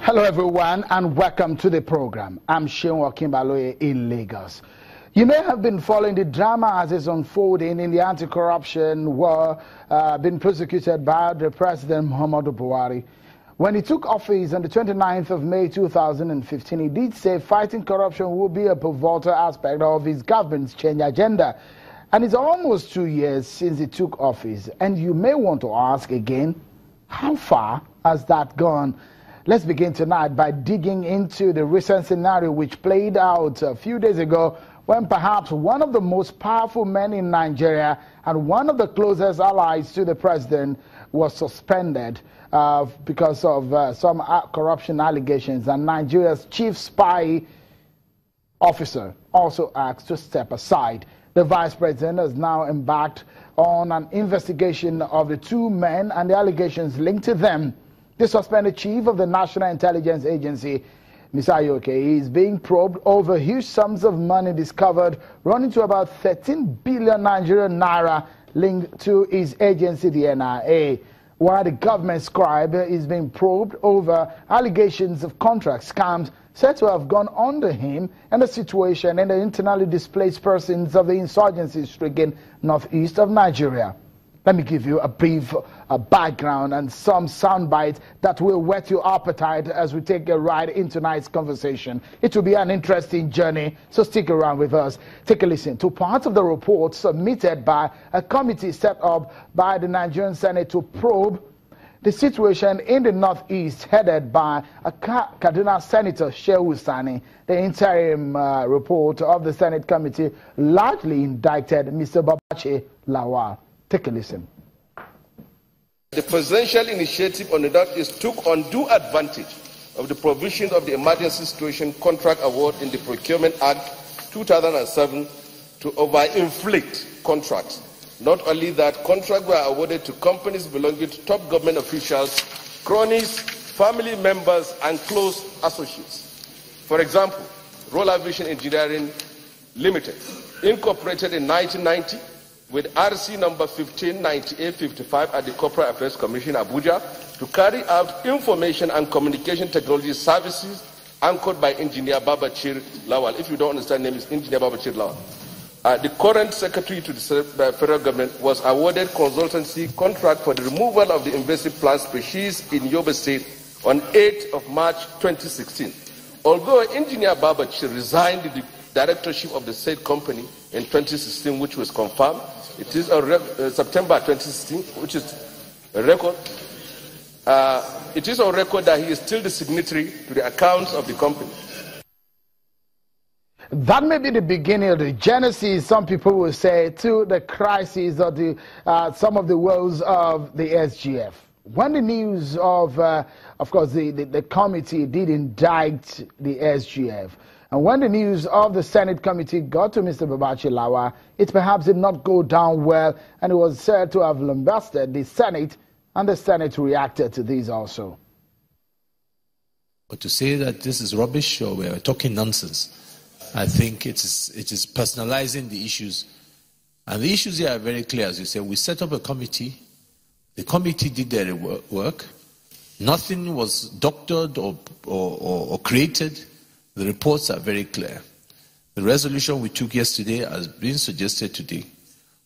Hello everyone and welcome to the program. I'm Sheon Okinbaloye in Lagos. You may have been following the drama as it's unfolding in the anti-corruption war being prosecuted by the President Muhammadu Buhari. When he took office on the 29th of May 2015, he did say fighting corruption will be a pivotal aspect of his government's change agenda. And it's almost 2 years since he took office. And you may want to ask again, how far has that gone? Let's begin tonight by digging into the recent scenario which played out a few days ago when perhaps one of the most powerful men in Nigeria and one of the closest allies to the president was suspended because of some corruption allegations, and Nigeria's chief spy officer also asked to step aside. The vice president has now embarked on an investigation of the two men and the allegations linked to them. The suspended chief of the National Intelligence Agency, Mr. Ayoke, is being probed over huge sums of money discovered running to about 13 billion Nigerian naira linked to his agency, the NIA, while the government scribe is being probed over allegations of contract scams said to have gone under him and the situation in the internally displaced persons of the insurgency-stricken northeast of Nigeria. Let me give you a brief background and some sound bites that will whet your appetite as we take a ride in tonight's conversation. It will be an interesting journey, so stick around with us. Take a listen to part of the report submitted by a committee set up by the Nigerian Senate to probe the situation in the Northeast, headed by a Kaduna Senator Shehu Sani. The interim report of the Senate committee largely indicted Mr. Babaji Lawal. Take a listen. The presidential initiative on the Northeast took undue advantage of the provision of the Emergency Situation Contract Award in the Procurement Act 2007 to overinflate contracts. Not only that, contracts were awarded to companies belonging to top government officials, cronies, family members, and close associates. For example, Roller Vision Engineering Limited, incorporated in 1990, with RC number 159855 at the Corporate Affairs Commission, Abuja, to carry out information and communication technology services anchored by Engineer Babachir Lawal. If you don't understand, the name is Engineer Babachir Lawal. The current secretary to the federal government was awarded consultancy contract for the removal of the invasive plant species in Yobe State on 8th of March 2016. Although Engineer Babachir resigned the directorship of the said company in 2016, which was confirmed, it is on September 2016, which is a record. It is on record that he is still the signatory to the accounts of the company. That may be the beginning of the genesis, some people will say, to the crisis of some of the woes of the SGF. When the news of course, the committee did indict the SGF, and when the news of the Senate committee got to Mr. Babaji Lawal, it perhaps did not go down well, and it was said to have lambasted the Senate, and the Senate reacted to this also. But to say that this is rubbish or we're talking nonsense, I think it is personalizing the issues. And the issues here are very clear. As you say, we set up a committee. The committee did their work. Nothing was doctored or created. The reports are very clear. The resolution we took yesterday, as being suggested today,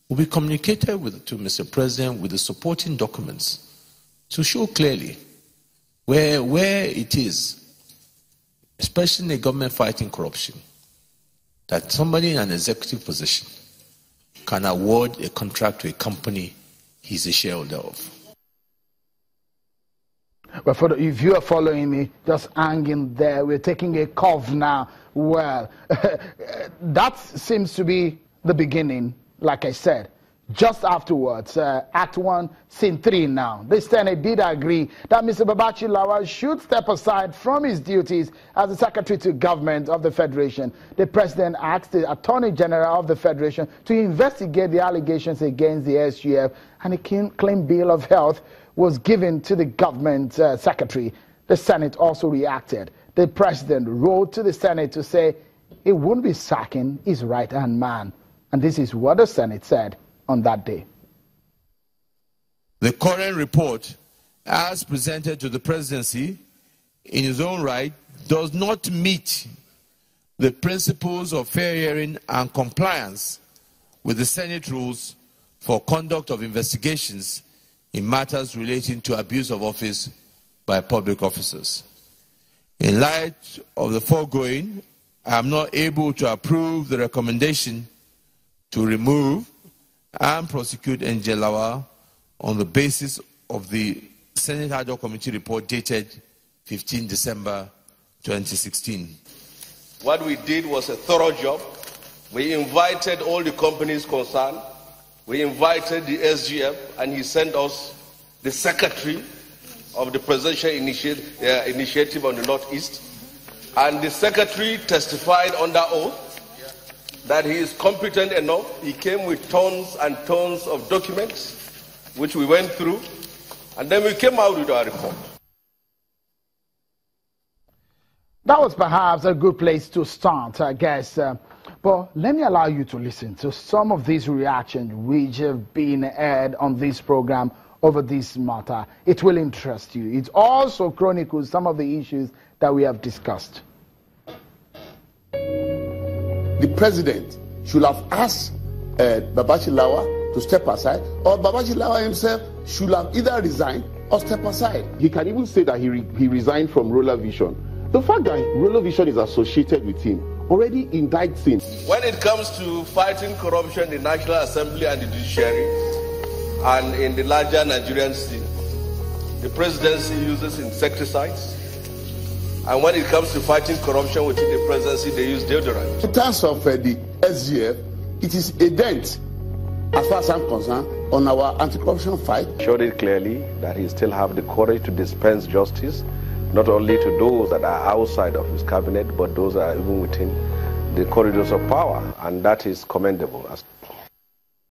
will be communicated to Mr. President with the supporting documents to show clearly where it is, especially in the government fighting corruption, that somebody in an executive position can award a contract to a company he's a shareholder of. But if you are following me, just hanging there, we're taking a curve now. Well, that seems to be the beginning, like I said. Just afterwards, Act 1, Scene 3 now. The Senate did agree that Mr. Babaji Lawal should step aside from his duties as the Secretary to Government of the Federation. The President asked the Attorney General of the Federation to investigate the allegations against the SGF, and a clean bill of health was given to the Government Secretary. The Senate also reacted. The President wrote to the Senate to say it wouldn't be sacking his right-hand man. And this is what the Senate said on that day. The current report, as presented to the presidency, in his own right, does not meet the principles of fair hearing and compliance with the Senate rules for conduct of investigations in matters relating to abuse of office by public officers. In light of the foregoing, I am not able to approve the recommendation to remove and prosecute NJ Lawal on the basis of the Senate Ad Hoc Committee report dated 15 December 2016. What we did was a thorough job. We invited all the companies concerned. We invited the SGF, and he sent us the secretary of the Presidential Initiative on the Northeast. And the secretary testified under oath that he is competent enough. He came with tons and tons of documents, which we went through, and then we came out with our report. That was perhaps a good place to start, I guess. But let me allow you to listen to some of these reactions which have been aired on this program over this matter. It will interest you. It also chronicles some of the issues that we have discussed. The president should have asked Babaji Lawal to step aside, or Babaji Lawal himself should have either resigned or step aside. He can even say that he resigned from Roller Vision. The fact that Roller Vision is associated with him already indicts him. When it comes to fighting corruption in the National Assembly and the judiciary and in the larger Nigerian scene, the presidency uses insecticides. And when it comes to fighting corruption within the presidency, they use deodorant. In terms of the SGF, it is a dent, as far as I'm concerned, on our anti-corruption fight. Showed it clearly that he still have the courage to dispense justice, not only to those that are outside of his cabinet, but those that are even within the corridors of power, and that is commendable.